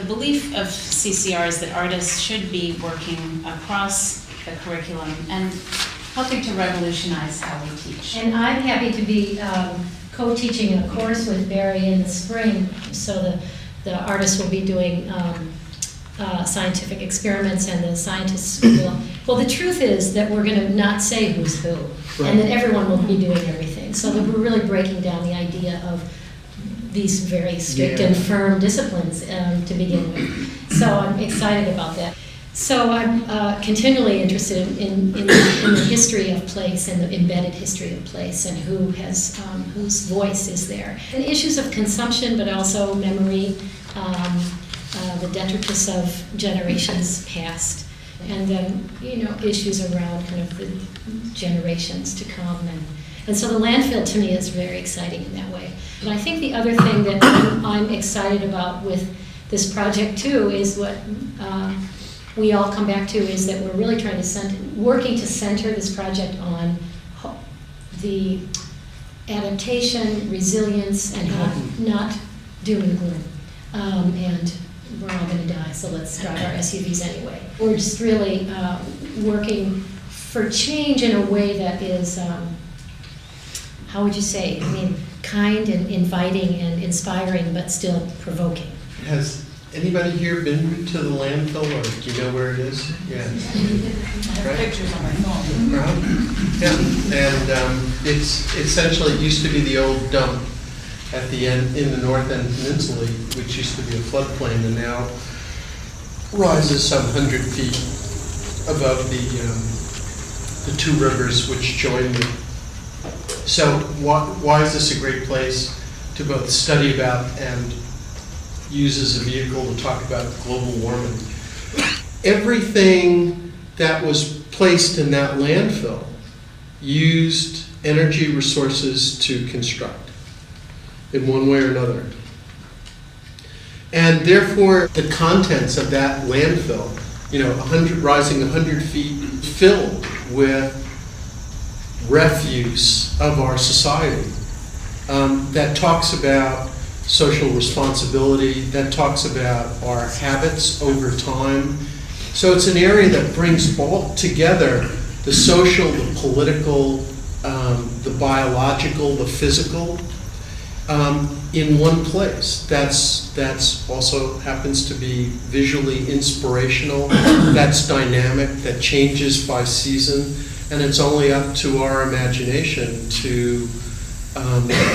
belief of CCR is that artists should be working across the curriculum and helping to revolutionize how we teach. And I'm happy to be co-teaching a course with Barry in the spring, so the artists will be doing scientific experiments, and the scientists will, well, the truth is that we're going to not say who's who, and that everyone will be doing everything. So that we're really breaking down the idea of these very strict and firm disciplines to begin with. So I'm excited about that. So I'm continually interested in the history of place and the embedded history of place and who has whose voice is there. And issues of consumption, but also memory, the detritus of generations past, and then issues around kind of the generations to come. And so the landfill to me is very exciting in that way. But I think the other thing that I'm excited about with this project too is what we all come back to, is that we're really trying to working to center this project on the adaptation, resilience, and not doom and gloom. And we're all going to die, so let's drive our SUVs anyway. We're just really working for change in a way that is, how would you say, kind and inviting and inspiring, but still provoking. Has anybody here been to the landfill, or do you know where it is? Yeah. I have pictures on my phone. Yeah, and it's essentially, it used to be the old dump at the end, in the north end peninsula, which used to be a floodplain, and now rises some 100 feet above the two rivers which join them. So why is this a great place to both study about and use as a vehicle to talk about global warming? Everything that was placed in that landfill used energy resources to construct in one way or another. And therefore, the contents of that landfill, rising 100 feet, filled with refuse of our society, that talks about social responsibility, that talks about our habits over time. So it's an area that brings all together the social, the political, the biological, the physical, in one place. That's also happens to be visually inspirational, that's dynamic, that changes by season, and it's only up to our imagination to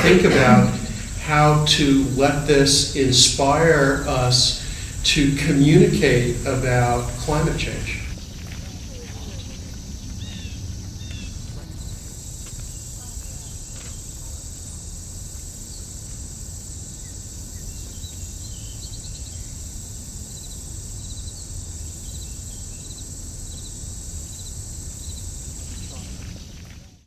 think about how to let this inspire us to communicate about climate change.